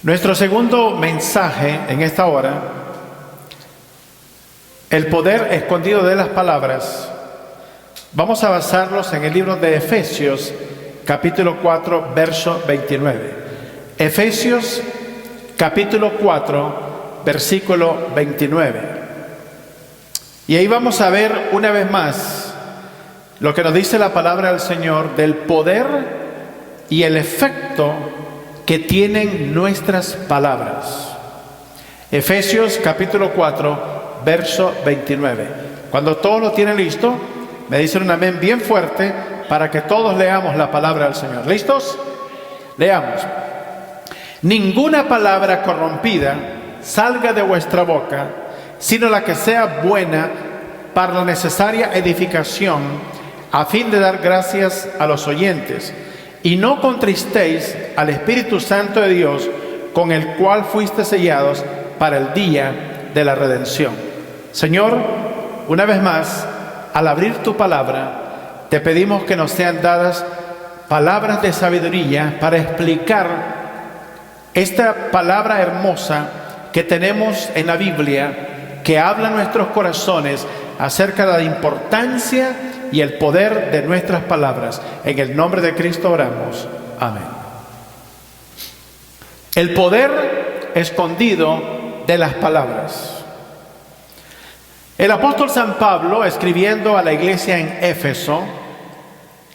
Nuestro segundo mensaje en esta hora, el poder escondido de las palabras, vamos a basarlos en el libro de Efesios, capítulo 4, verso 29. Efesios, capítulo 4, versículo 29. Y ahí vamos a ver una vez más lo que nos dice la palabra del Señor del poder y el efecto que tienen nuestras palabras. Efesios capítulo 4, verso 29. Cuando todos lo tienen listo, me dicen un amén bien fuerte para que todos leamos la palabra del Señor. ¿Listos? Leamos. Ninguna palabra corrompida salga de vuestra boca, sino la que sea buena para la necesaria edificación, a fin de dar gracias a los oyentes. Y no contristéis al Espíritu Santo de Dios, con el cual fuiste sellados para el día de la redención. Señor, una vez más, al abrir tu palabra, te pedimos que nos sean dadas palabras de sabiduría para explicar esta palabra hermosa que tenemos en la Biblia, que habla en nuestros corazones acerca de la importancia y el poder de nuestras palabras. En el nombre de Cristo oramos. Amén. El poder escondido de las palabras. El apóstol San Pablo, escribiendo a la iglesia en Éfeso,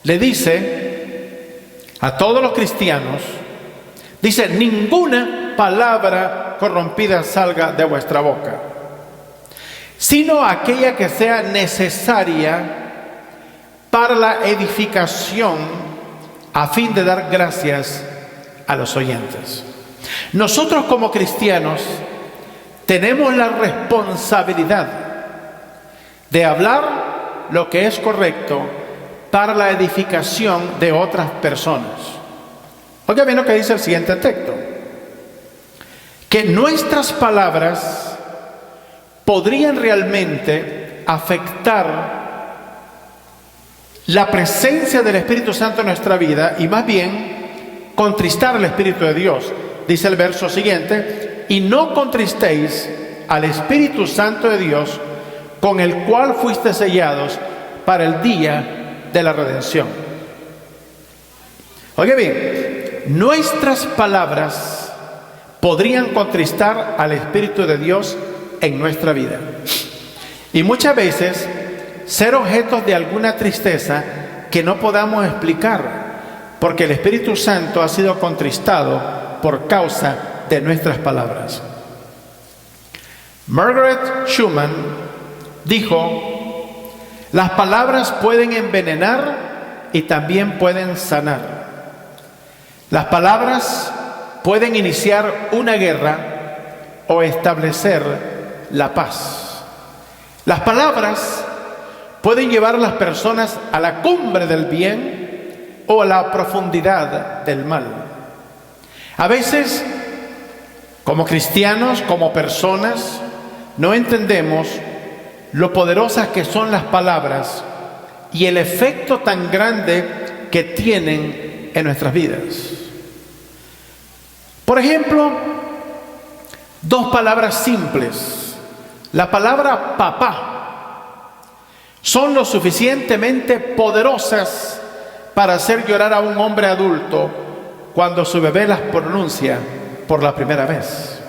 le dice a todos los cristianos, dice: ninguna palabra corrompida salga de vuestra boca, sino aquella que sea necesaria para la edificación, a fin de dar gracias a los oyentes. Nosotros como cristianos tenemos la responsabilidad de hablar lo que es correcto para la edificación de otras personas. Oiga bien lo que dice el siguiente texto: que nuestras palabras podrían realmente afectar la presencia del Espíritu Santo en nuestra vida y más bien contristar al Espíritu de Dios. Dice el verso siguiente: y no contristéis al Espíritu Santo de Dios, con el cual fuiste sellados para el día de la redención. Oye bien, nuestras palabras podrían contristar al Espíritu de Dios en nuestra vida y muchas veces ser objetos de alguna tristeza que no podamos explicar, porque el Espíritu Santo ha sido contristado por causa de nuestras palabras. Margaret Schumann dijo: las palabras pueden envenenar y también pueden sanar. Las palabras pueden iniciar una guerra o establecer la paz. Las palabras pueden llevar a las personas a la cumbre del bien o a la profundidad del mal. A veces, como cristianos, como personas, no entendemos lo poderosas que son las palabras y el efecto tan grande que tienen en nuestras vidas. Por ejemplo, dos palabras simples. La palabra papá son lo suficientemente poderosas para hacer llorar a un hombre adulto cuando su bebé las pronuncia por la primera vez.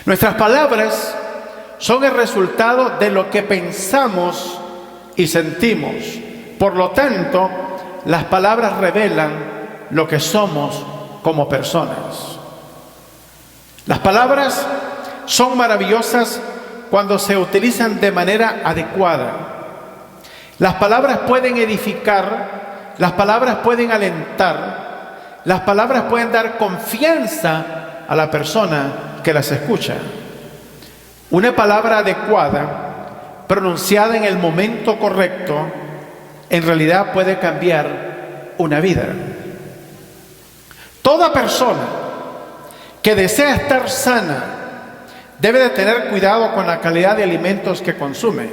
Nuestras palabras son el resultado de lo que pensamos y sentimos. Por lo tanto, las palabras revelan lo que somos como personas. Las palabras son maravillosas cuando se utilizan de manera adecuada. Las palabras pueden edificar, las palabras pueden alentar, las palabras pueden dar confianza a la persona que las escucha. Una palabra adecuada, pronunciada en el momento correcto, en realidad puede cambiar una vida. Toda persona que desea estar sana debe de tener cuidado con la calidad de alimentos que consume.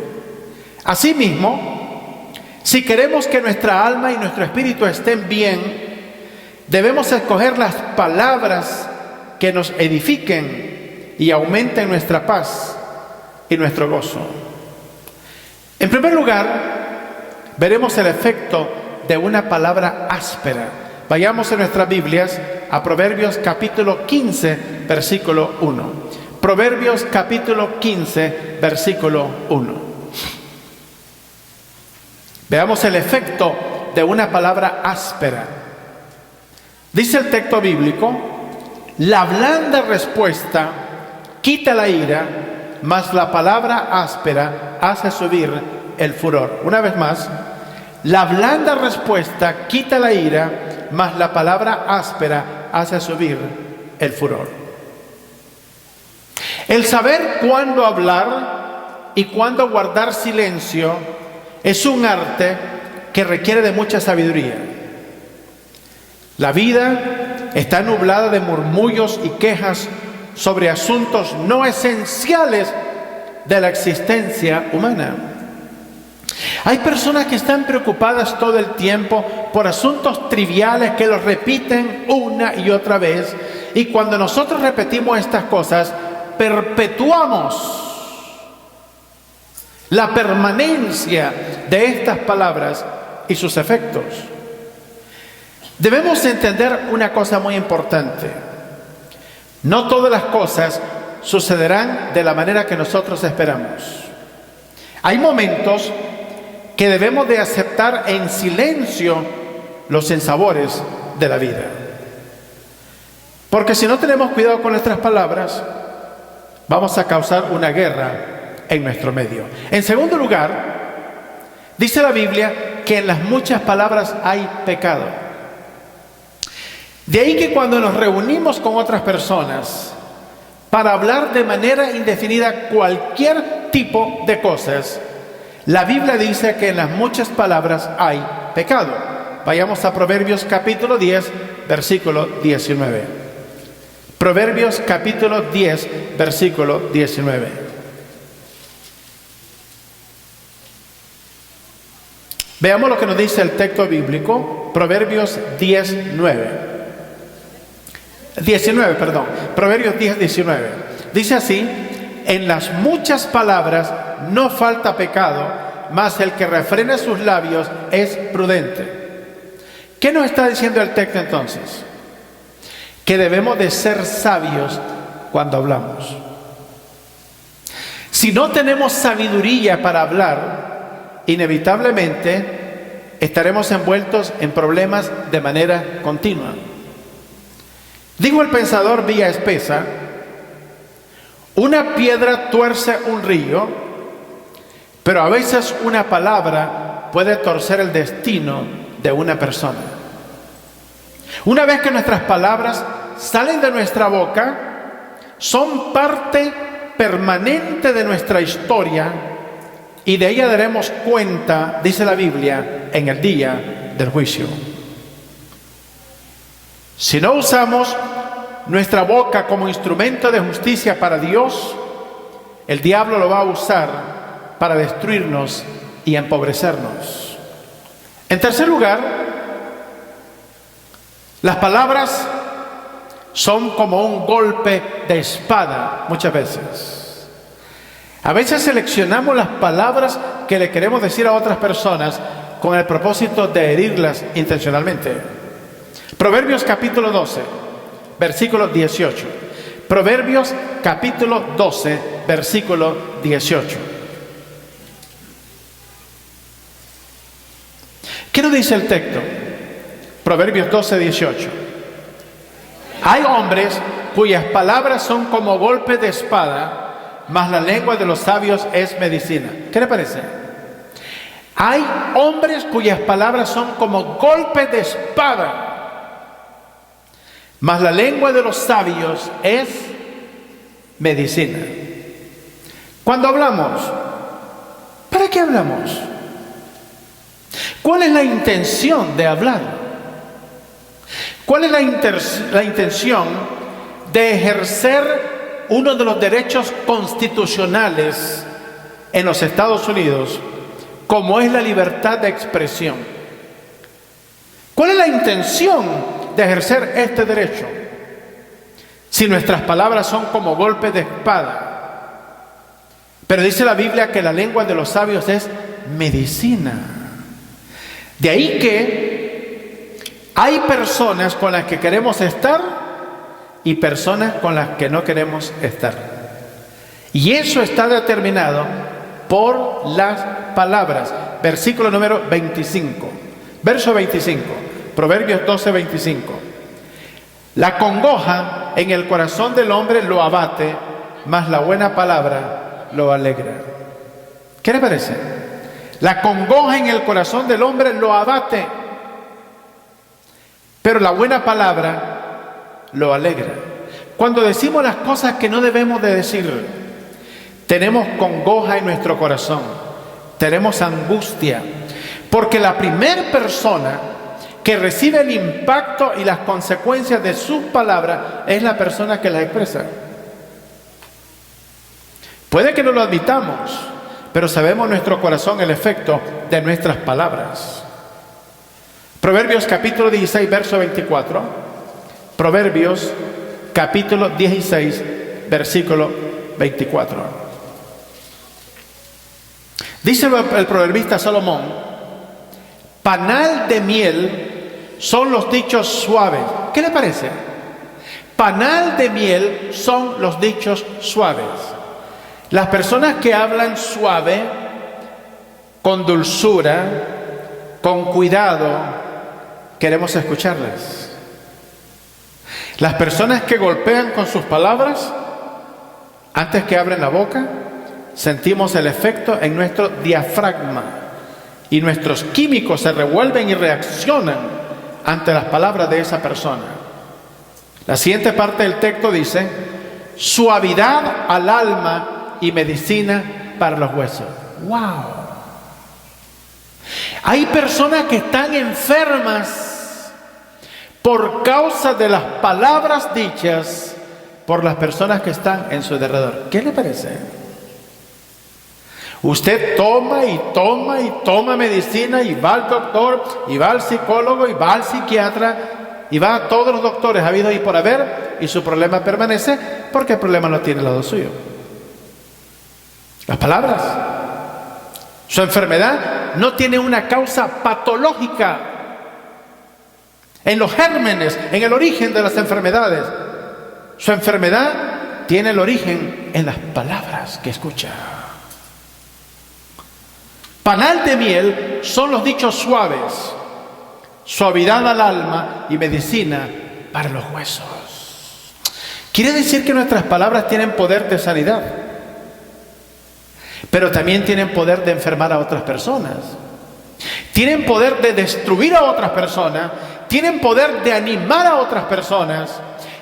Asimismo, si queremos que nuestra alma y nuestro espíritu estén bien, debemos escoger las palabras que nos edifiquen y aumenten nuestra paz y nuestro gozo. En primer lugar, veremos el efecto de una palabra áspera. Vayamos en nuestras Biblias a Proverbios capítulo 15, versículo 1. Proverbios capítulo 15, versículo 1. Veamos el efecto de una palabra áspera. Dice el texto bíblico: la blanda respuesta quita la ira, mas la palabra áspera hace subir el furor. Una vez más, la blanda respuesta quita la ira, mas la palabra áspera hace subir el furor. El saber cuándo hablar y cuándo guardar silencio es un arte que requiere de mucha sabiduría. La vida está nublada de murmullos y quejas sobre asuntos no esenciales de la existencia humana. Hay personas que están preocupadas todo el tiempo por asuntos triviales que los repiten una y otra vez, y cuando nosotros repetimos estas cosas, perpetuamos la permanencia de estas palabras y sus efectos. Debemos entender una cosa muy importante: no todas las cosas sucederán de la manera que nosotros esperamos. Hay momentos que debemos de aceptar en silencio los sinsabores de la vida, porque si no tenemos cuidado con nuestras palabras, vamos a causar una guerra en nuestro medio. En segundo lugar, dice la Biblia que en las muchas palabras hay pecado. De ahí que cuando nos reunimos con otras personas para hablar de manera indefinida cualquier tipo de cosas, la Biblia dice que en las muchas palabras hay pecado. Vayamos a Proverbios capítulo 10, versículo 19. Proverbios capítulo 10, versículo 19. Veamos lo que nos dice el texto bíblico. Proverbios 10, 9. 19, perdón. Proverbios 10, 19. Dice así: en las muchas palabras no falta pecado, mas el que refrena sus labios es prudente. ¿Qué nos está diciendo el texto entonces? Que debemos de ser sabios cuando hablamos. Si no tenemos sabiduría para hablar, inevitablemente estaremos envueltos en problemas de manera continua. Dijo el pensador Villa Espesa: una piedra tuerce un río, pero a veces una palabra puede torcer el destino de una persona. Una vez que nuestras palabras salen de nuestra boca, son parte permanente de nuestra historia, y de ella daremos cuenta, dice la Biblia, en el día del juicio. Si no usamos nuestra boca como instrumento de justicia para Dios, el diablo lo va a usar para destruirnos y empobrecernos. En tercer lugar, las palabras son como un golpe de espada muchas veces. A veces seleccionamos las palabras que le queremos decir a otras personas con el propósito de herirlas intencionalmente. Proverbios capítulo 12, versículo 18. Proverbios capítulo 12, versículo 18. ¿Qué nos dice el texto? Proverbios 12, 18. Hay hombres cuyas palabras son como golpes de espada, mas la lengua de los sabios es medicina. ¿Qué le parece? Hay hombres cuyas palabras son como golpes de espada, mas la lengua de los sabios es medicina. Cuando hablamos, ¿para qué hablamos? ¿Cuál es la intención de hablar? ¿Cuál es la intención de ejercer uno de los derechos constitucionales en los Estados Unidos, como es la libertad de expresión? ¿Cuál es la intención de ejercer este derecho? si nuestras palabras son como golpes de espada. Pero dice la Biblia que la lengua de los sabios es medicina. De ahí que hay personas con las que queremos estar y personas con las que no queremos estar. Y eso está determinado por las palabras. Versículo número 25. Verso 25. Proverbios 12, 25. La congoja en el corazón del hombre lo abate, mas la buena palabra lo alegra. ¿Qué le parece? La congoja en el corazón del hombre lo abate, pero la buena palabra lo alegra. Cuando decimos las cosas que no debemos de decir, tenemos congoja en nuestro corazón, tenemos angustia, porque la primera persona que recibe el impacto y las consecuencias de sus palabras es la persona que las expresa. Puede que no lo admitamos, pero sabemos en nuestro corazón el efecto de nuestras palabras. Proverbios capítulo 16, verso 24. Proverbios capítulo 16, versículo 24. Dice el proverbista Salomón: panal de miel son los dichos suaves. ¿Qué le parece? Panal de miel son los dichos suaves. Las personas que hablan suave, con dulzura, con cuidado, queremos escucharlas. Las personas que golpean con sus palabras, antes que abren la boca, sentimos el efecto en nuestro diafragma y nuestros químicos se revuelven y reaccionan ante las palabras de esa persona. La siguiente parte del texto dice: suavidad al alma y medicina para los huesos. ¡Wow! Hay personas que están enfermas por causa de las palabras dichas por las personas que están en su alrededor. ¿Qué le parece? Usted toma y toma y toma medicina y va al doctor y va al psicólogo y va al psiquiatra y va a todos los doctores habidos y por haber, y su problema permanece porque el problema no tiene el lado suyo. Las palabras. Su enfermedad no tiene una causa patológica en los gérmenes, en el origen de las enfermedades. Su enfermedad tiene el origen en las palabras que escucha. Panal de miel son los dichos suaves, suavidad al alma y medicina para los huesos. Quiere decir que nuestras palabras tienen poder de sanidad, pero también tienen poder de enfermar a otras personas. Tienen poder de destruir a otras personas, tienen poder de animar a otras personas,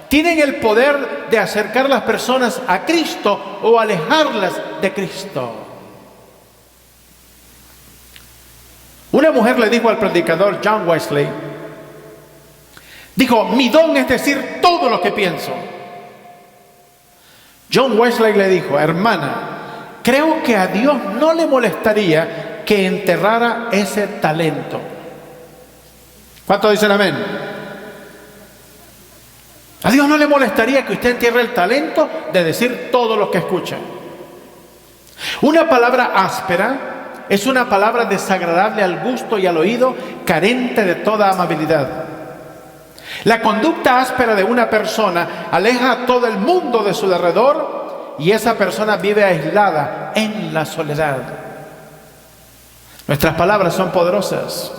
tienen el poder de acercar a las personas a Cristo o alejarlas de Cristo. Una mujer le dijo al predicador John Wesley, dijo: mi don es decir todo lo que pienso. John Wesley le dijo: hermana, creo que a Dios no le molestaría que enterrara ese talento. ¿Cuántos dicen amén? A Dios no le molestaría que usted entierre el talento de decir todo lo que escucha. Una palabra áspera es una palabra desagradable al gusto y al oído, carente de toda amabilidad. La conducta áspera de una persona aleja a todo el mundo de su alrededor y esa persona vive aislada en la soledad. Nuestras palabras son poderosas.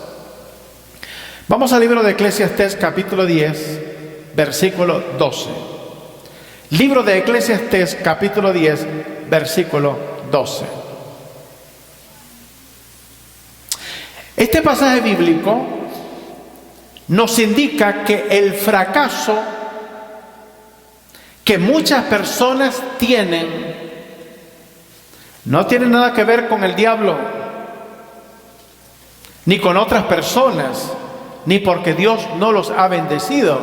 Vamos al libro de Eclesiastés capítulo 10, versículo 12. Libro de Eclesiastés capítulo 10, versículo 12. Este pasaje bíblico nos indica que el fracaso que muchas personas tienen no tiene nada que ver con el diablo, ni con otras personas, ni porque Dios no los ha bendecido.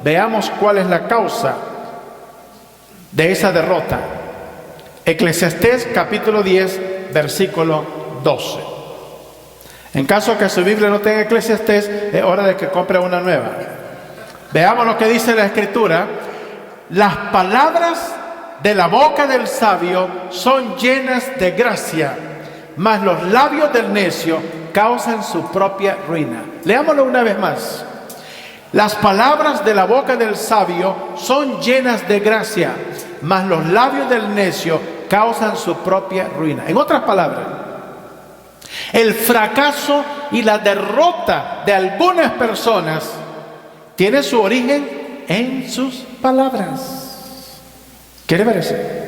Veamos cuál es la causa de esa derrota. Eclesiastés capítulo 10, versículo 12. En caso que su Biblia no tenga Eclesiastés, es hora de que compre una nueva. Veamos lo que dice la Escritura. las palabras de la boca del sabio son llenas de gracia, mas los labios del necio causan su propia ruina. Leámoslo una vez más. Las palabras de la boca del sabio son llenas de gracia, mas los labios del necio causan su propia ruina. En otras palabras, el fracaso y la derrota de algunas personas tiene su origen en sus palabras. ¿Qué le parece?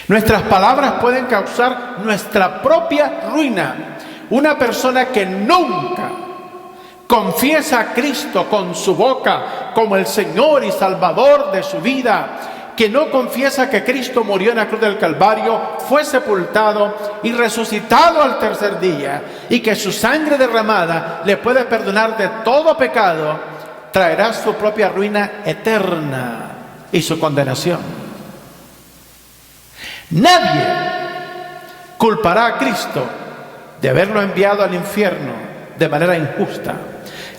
Nuestras palabras pueden causar nuestra propia ruina. Una persona que nunca confiesa a Cristo con su boca como el Señor y Salvador de su vida, que no confiesa que Cristo murió en la cruz del Calvario, fue sepultado y resucitado al tercer día, y que su sangre derramada le puede perdonar de todo pecado, traerá su propia ruina eterna y su condenación. Nadie culpará a Cristo de haberlo enviado al infierno de manera injusta.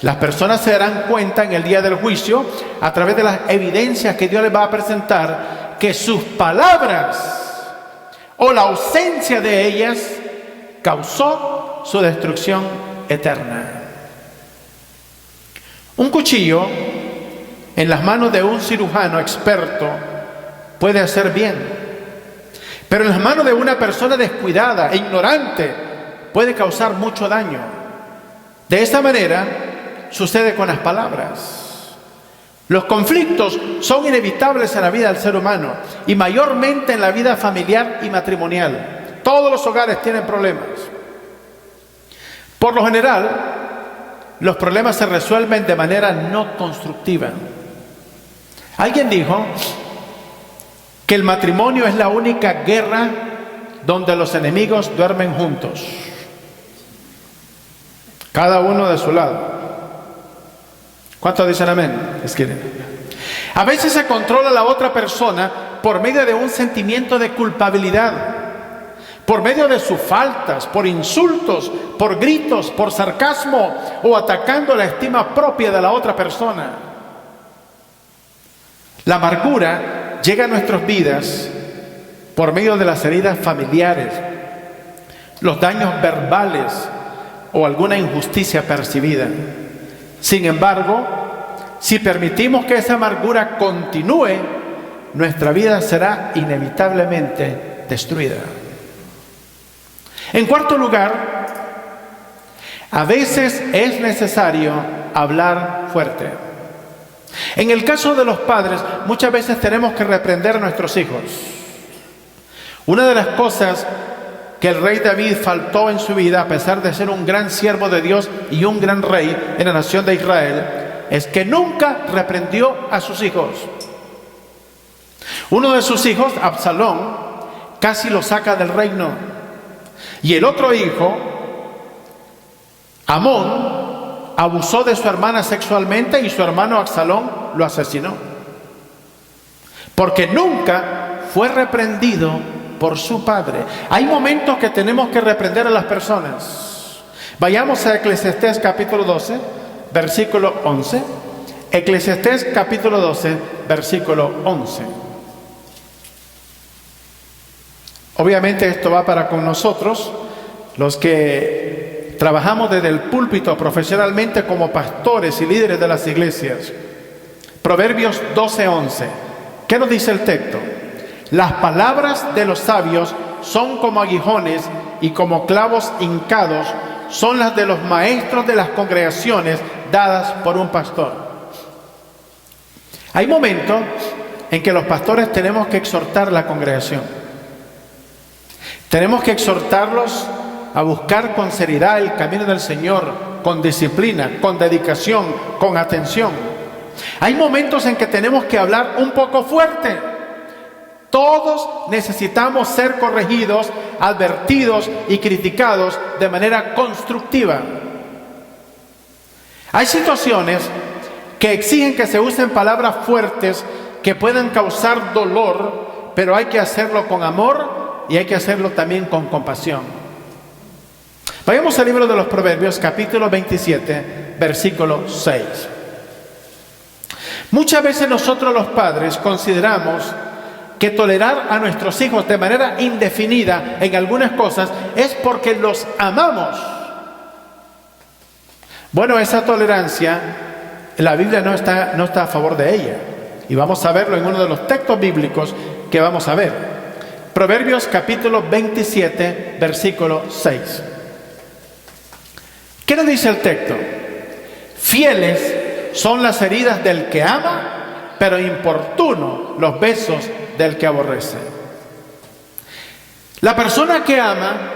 Las personas se darán cuenta en el día del juicio, a través de las evidencias que Dios les va a presentar, que sus palabras o la ausencia de ellas causó su destrucción eterna. Un cuchillo en las manos de un cirujano experto puede hacer bien, pero en las manos de una persona descuidada e ignorante puede causar mucho daño. De esta manera sucede con las palabras. Los conflictos son inevitables en la vida del ser humano, y mayormente en la vida familiar y matrimonial. Todos los hogares tienen problemas. Por lo general, los problemas se resuelven de manera no constructiva. Alguien dijo que el matrimonio es la única guerra donde los enemigos duermen juntos, cada uno de su lado. ¿Cuántos dicen amén? A veces se controla a la otra persona por medio de un sentimiento de culpabilidad, por medio de sus faltas, por insultos, por gritos, por sarcasmo o atacando la estima propia de la otra persona. La amargura llega a nuestras vidas por medio de las heridas familiares, los daños verbales o alguna injusticia percibida. Sin embargo, si permitimos que esa amargura continúe, nuestra vida será inevitablemente destruida. En cuarto lugar, a veces es necesario hablar fuerte. En el caso de los padres, muchas veces tenemos que reprender a nuestros hijos. Una de las cosas que el rey David faltó en su vida, a pesar de ser un gran siervo de Dios y un gran rey en la nación de Israel, es que nunca reprendió a sus hijos. Uno de sus hijos, Absalón, casi lo saca del reino. Y el otro hijo, Amón, abusó de su hermana sexualmente y su hermano Absalón lo asesinó. Porque nunca fue reprendido por su padre. Hay momentos que tenemos que reprender a las personas. Vayamos a Eclesiastés capítulo 12, versículo 11. Eclesiastés capítulo 12, versículo 11. Obviamente esto va para con nosotros, los que trabajamos desde el púlpito profesionalmente como pastores y líderes de las iglesias. Proverbios 12, 11. ¿Qué nos dice el texto? Las palabras de los sabios son como aguijones y como clavos hincados son las de los maestros de las congregaciones dadas por un pastor. Hay momentos en que los pastores tenemos que exhortar a la congregación. Tenemos que exhortarlos a buscar con seriedad el camino del Señor, con disciplina, con dedicación, con atención. Hay momentos en que tenemos que hablar un poco fuerte. Todos necesitamos ser corregidos, advertidos y criticados de manera constructiva. Hay situaciones que exigen que se usen palabras fuertes que puedan causar dolor, pero hay que hacerlo con amor y hay que hacerlo también con compasión. Vayamos al libro de los Proverbios, capítulo 27, versículo 6. Muchas veces nosotros los padres consideramos que tolerar a nuestros hijos de manera indefinida en algunas cosas es porque los amamos. Bueno, esa tolerancia, la Biblia no está a favor de ella. Y vamos a verlo en uno de los textos bíblicos que vamos a ver. Proverbios capítulo 27, versículo 6. ¿Qué nos dice el texto? Fieles son las heridas del que ama, pero importuno los besos del que aborrece. La persona que ama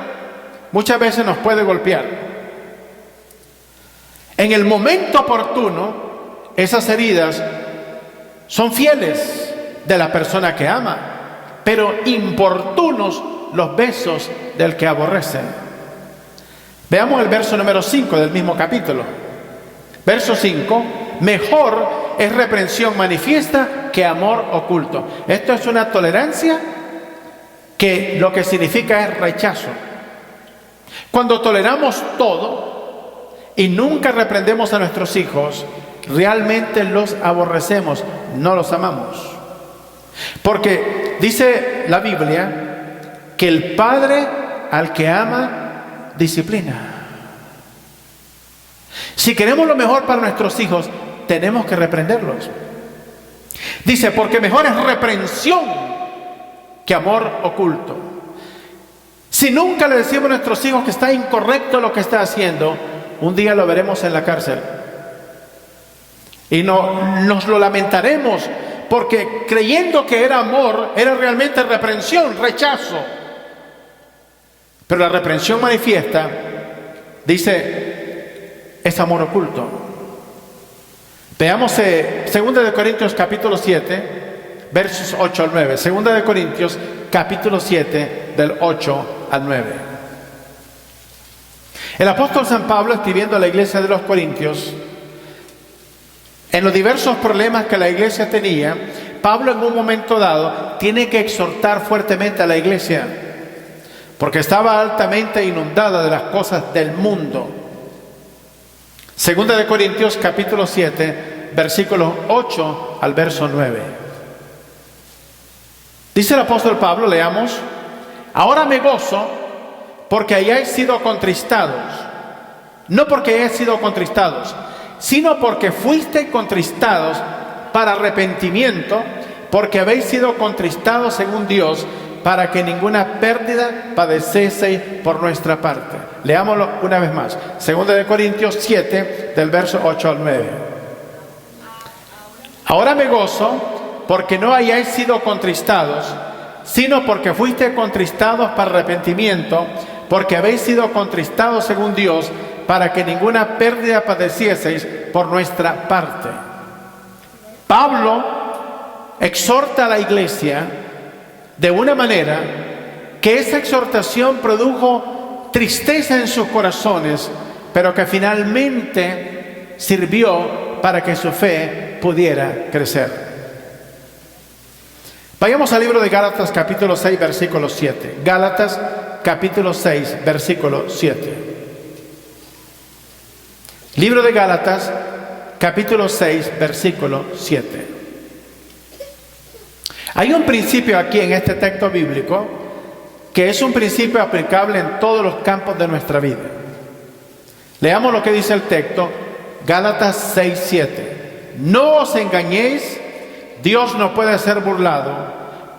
muchas veces nos puede golpear. En el momento oportuno, esas heridas son fieles de la persona que ama, pero importunos los besos del que aborrece. Veamos el verso número 5 del mismo capítulo. Verso 5, mejor es reprensión manifiesta que amor oculto. Esto es una tolerancia que lo que significa es rechazo. Cuando toleramos todo y nunca reprendemos a nuestros hijos, realmente los aborrecemos, no los amamos. Porque dice la Biblia que el padre al que ama disciplina. Si queremos lo mejor para nuestros hijos, tenemos que reprenderlos. Dice, porque mejor es reprensión que amor oculto. Si nunca le decimos a nuestros hijos que está incorrecto lo que está haciendo, un día lo veremos en la cárcel. Y nos lo lamentaremos, porque creyendo que era amor, era realmente reprensión, rechazo. Pero la reprensión manifiesta, dice, es amor oculto. Veamos 2 de Corintios capítulo 7, versos 8 al 9. 2 de Corintios capítulo 7, del 8 al 9. El apóstol San Pablo, escribiendo a la iglesia de los Corintios, en los diversos problemas que la iglesia tenía, Pablo en un momento dado tiene que exhortar fuertemente a la iglesia, porque estaba altamente inundada de las cosas del mundo. 2 de Corintios capítulo 7, versículos 8 al verso 9. Dice el apóstol Pablo, leamos: ahora me gozo porque hayáis sido contristados, no porque hayáis sido contristados, sino porque fuisteis contristados para arrepentimiento, porque habéis sido contristados según Dios, para que ninguna pérdida padeceseis por nuestra parte. Leámoslo una vez más. 2 de Corintios 7, del verso 8 al 9. Ahora me gozo porque no hayáis sido contristados, sino porque fuisteis contristados para arrepentimiento, porque habéis sido contristados según Dios, para que ninguna pérdida padecieseis por nuestra parte. Pablo exhorta a la iglesia de una manera que esa exhortación produjo tristeza en sus corazones, pero que finalmente sirvió para que su fe pudiera crecer. Vayamos al libro de Gálatas capítulo 6, versículo 7. Gálatas capítulo 6, versículo 7. Libro de Gálatas capítulo 6, versículo 7. Hay un principio aquí en este texto bíblico que es un principio aplicable en todos los campos de nuestra vida. Leamos lo que dice el texto, Gálatas 6, 7. No os engañéis, Dios no puede ser burlado,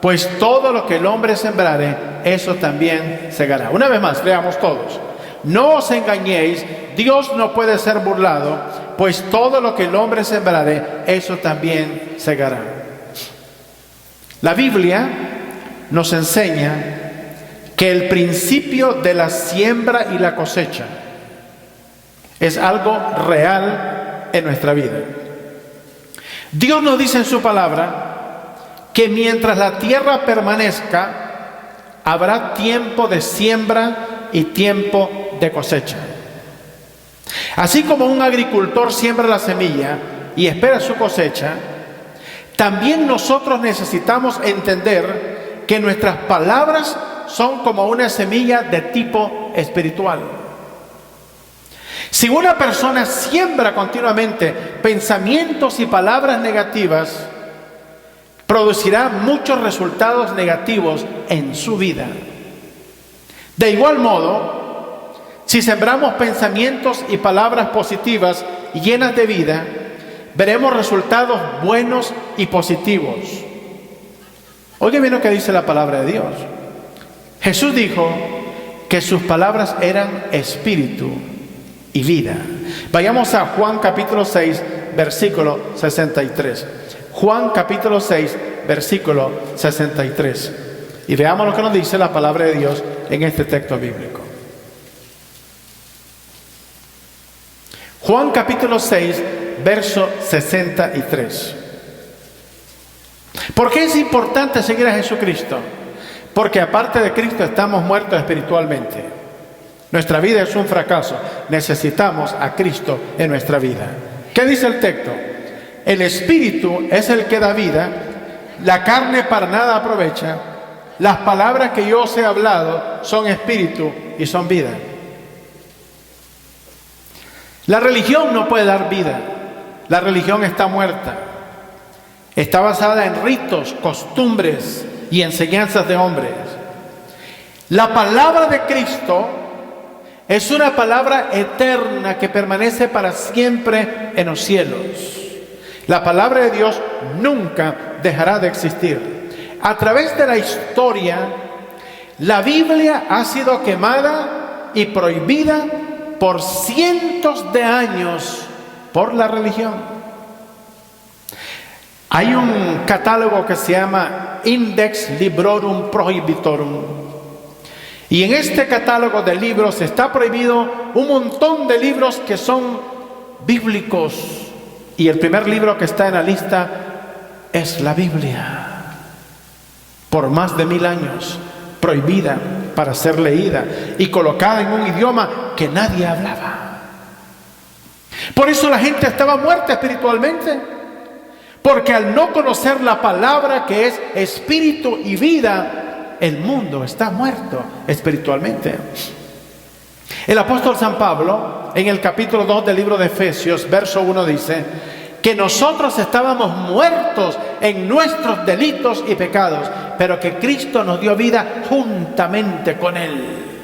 pues todo lo que el hombre sembrare, eso también segará. Una vez más, leamos todos. No os engañéis, Dios no puede ser burlado, pues todo lo que el hombre sembrare, eso también segará. La Biblia nos enseña que el principio de la siembra y la cosecha es algo real en nuestra vida. Dios nos dice en su palabra que mientras la tierra permanezca, habrá tiempo de siembra y tiempo de cosecha. Así como un agricultor siembra la semilla y espera su cosecha, también nosotros necesitamos entender que nuestras palabras son como una semilla de tipo espiritual. Si una persona siembra continuamente pensamientos y palabras negativas, producirá muchos resultados negativos en su vida. De igual modo, si sembramos pensamientos y palabras positivas y llenas de vida, veremos resultados buenos y positivos. Oigan bien lo que dice la palabra de Dios. Jesús dijo que sus palabras eran espíritu y vida. Vayamos a Juan capítulo 6, versículo 63. Juan capítulo 6, versículo 63. Y veamos lo que nos dice la palabra de Dios en este texto bíblico. Juan capítulo 6, verso 63. ¿Por qué es importante seguir a Jesucristo? Porque aparte de Cristo estamos muertos espiritualmente. Nuestra vida es un fracaso. Necesitamos a Cristo en nuestra vida. ¿Qué dice el texto? El espíritu es el que da vida, la carne para nada aprovecha. Las palabras que yo os he hablado son espíritu y son vida. La religión no puede dar vida. La religión está muerta. Está basada en ritos, costumbres y enseñanzas de hombres. La palabra de Cristo es una palabra eterna que permanece para siempre en los cielos. La palabra de Dios nunca dejará de existir. A través de la historia, la Biblia ha sido quemada y prohibida por cientos de años por la religión. Hay un catálogo que se llama Index Librorum Prohibitorum. Y en este catálogo de libros está prohibido un montón de libros que son bíblicos. Y el primer libro que está en la lista es la Biblia. Por más de 1000 años, prohibida para ser leída y colocada en un idioma que nadie hablaba. Por eso la gente estaba muerta espiritualmente. Porque al no conocer la palabra que es espíritu y vida, el mundo está muerto espiritualmente. El apóstol San Pablo, en el capítulo 2 del libro de Efesios, verso 1 dice que nosotros estábamos muertos en nuestros delitos y pecados, pero que Cristo nos dio vida juntamente con Él,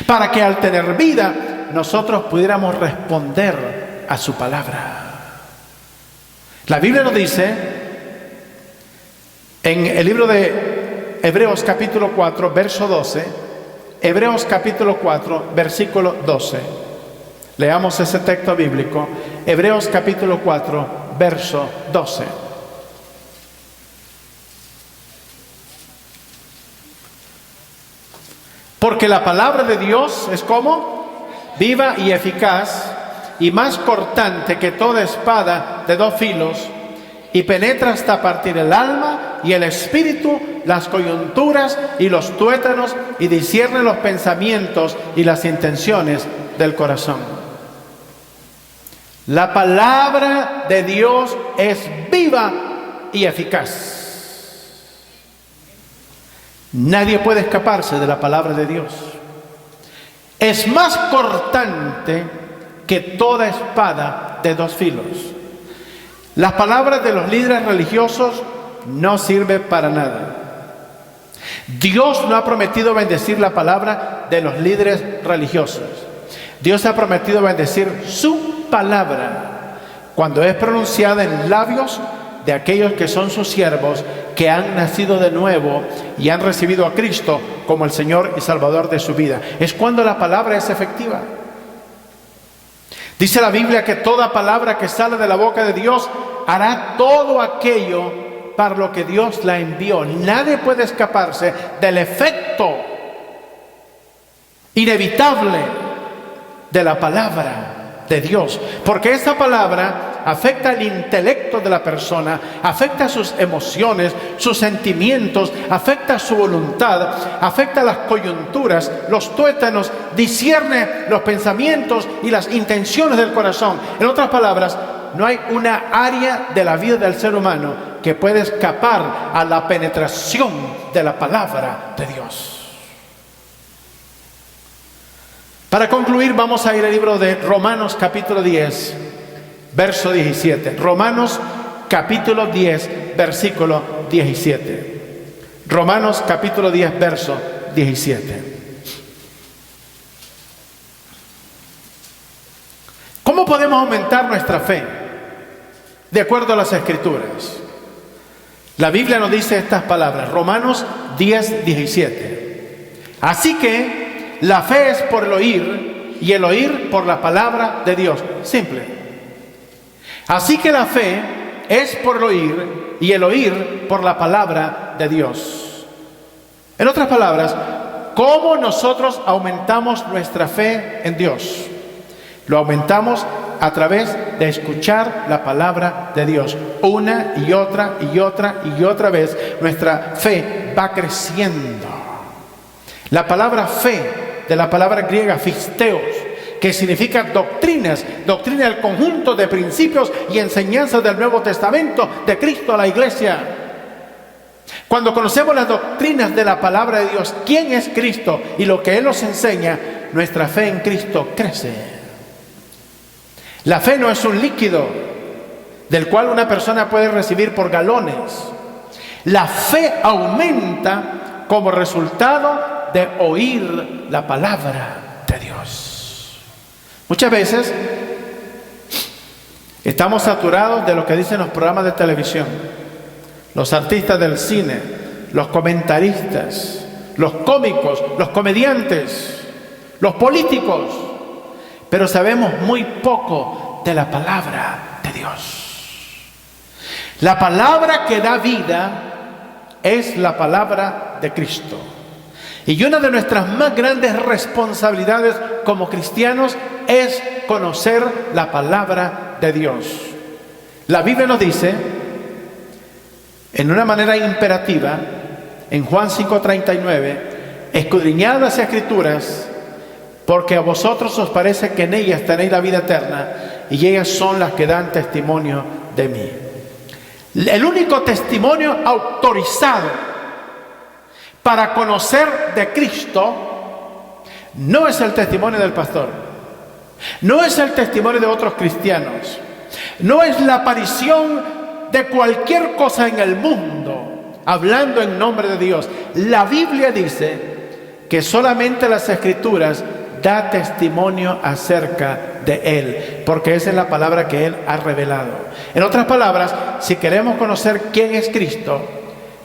para que al tener vida nosotros pudiéramos responder a su palabra. La Biblia nos dice en el libro de Hebreos capítulo 4, verso 12, Hebreos capítulo 4, versículo 12. Leamos ese texto bíblico, Hebreos capítulo 4, verso 12. Porque la palabra de Dios es como viva y eficaz, y más cortante que toda espada de 2 filos, y penetra hasta partir el alma y el espíritu, las coyunturas y los tuétanos, y discierne los pensamientos y las intenciones del corazón. La palabra de Dios es viva y eficaz. Nadie puede escaparse de la palabra de Dios. Es más cortante que toda espada de 2 filos. Las palabras de los líderes religiosos no sirven para nada. Dios no ha prometido bendecir la palabra de los líderes religiosos. Dios ha prometido bendecir su palabra cuando es pronunciada en labios de aquellos que son sus siervos, que han nacido de nuevo y han recibido a Cristo como el Señor y Salvador de su vida. Es cuando la palabra es efectiva. Dice la Biblia que toda palabra que sale de la boca de Dios hará todo aquello para lo que Dios la envió. Nadie puede escaparse del efecto inevitable de la palabra de Dios, porque esa palabra afecta el intelecto de la persona, afecta sus emociones, sus sentimientos, afecta su voluntad, afecta las coyunturas, los tuétanos, discierne los pensamientos y las intenciones del corazón. En otras palabras, no hay una área de la vida del ser humano que pueda escapar a la penetración de la palabra de Dios. Para concluir, vamos a ir al libro de Romanos capítulo 10, verso 17. Romanos capítulo 10, versículo 17. Romanos capítulo 10, verso 17. ¿Cómo podemos aumentar nuestra fe? De acuerdo a las Escrituras. La Biblia nos dice estas palabras, Romanos 10, 17. Así que la fe es por el oír y el oír por la palabra de Dios. Simple. Así que la fe es por el oír y el oír por la palabra de Dios. En otras palabras, ¿cómo nosotros aumentamos nuestra fe en Dios? Lo aumentamos a través de escuchar la palabra de Dios. Una y otra y otra y otra vez nuestra fe va creciendo. La palabra fe, de la palabra griega fisteos, que significa doctrinas, doctrina del conjunto de principios y enseñanzas del Nuevo Testamento de Cristo a la iglesia. Cuando conocemos las doctrinas de la palabra de Dios, quién es Cristo y lo que Él nos enseña, nuestra fe en Cristo crece. La fe no es un líquido del cual una persona puede recibir por galones. La fe aumenta como resultado de oír la palabra de Dios. Muchas veces estamos saturados de lo que dicen los programas de televisión, los artistas del cine, los comentaristas, los cómicos, los comediantes, los políticos, pero sabemos muy poco de la palabra de Dios. La palabra que da vida es la palabra de Cristo. Y una de nuestras más grandes responsabilidades como cristianos es conocer la palabra de Dios. La Biblia nos dice, en una manera imperativa, en Juan 5:39, escudriñad las Escrituras, porque a vosotros os parece que en ellas tenéis la vida eterna, y ellas son las que dan testimonio de mí. El único testimonio autorizado para conocer de Cristo no es el testimonio del pastor, no es el testimonio de otros cristianos, no es la aparición de cualquier cosa en el mundo hablando en nombre de Dios. La Biblia dice que solamente las Escrituras da testimonio acerca de Él, porque esa es la palabra que Él ha revelado. En otras palabras, si queremos conocer quién es Cristo,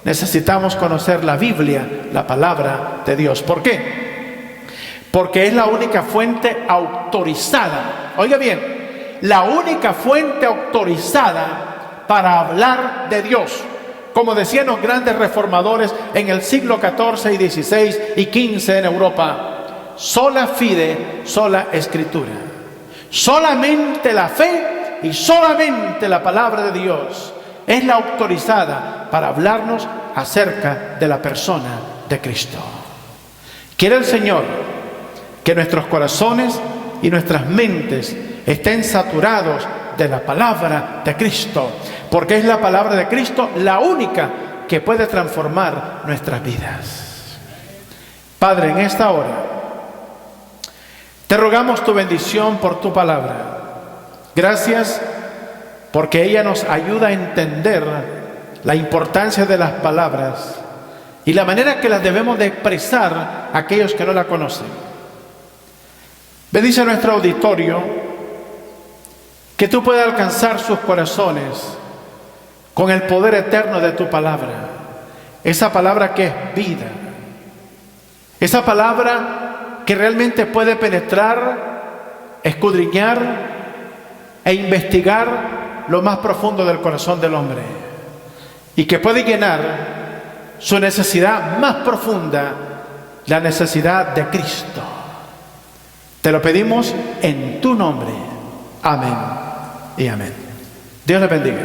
necesitamos conocer la Biblia, la palabra de Dios. ¿Por qué? Porque es la única fuente autorizada. Oiga bien, la única fuente autorizada para hablar de Dios. Como decían los grandes reformadores en el siglo XIV y XVI y XV en Europa, sola fide, sola escritura. Solamente la fe y solamente la palabra de Dios es la autorizada para hablarnos acerca de la persona de Cristo. Quiere el Señor que nuestros corazones y nuestras mentes estén saturados de la palabra de Cristo, porque es la palabra de Cristo la única que puede transformar nuestras vidas. Padre, en esta hora te rogamos tu bendición por tu palabra. Gracias porque ella nos ayuda a entender la importancia de las palabras y la manera que las debemos de expresar a aquellos que no la conocen. Bendice a nuestro auditorio, que tú puedas alcanzar sus corazones con el poder eterno de tu palabra, esa palabra que es vida, esa palabra que realmente puede penetrar, escudriñar e investigar lo más profundo del corazón del hombre, y que puede llenar su necesidad más profunda, la necesidad de Cristo. Te lo pedimos en tu nombre. Amén y amén. Dios le bendiga.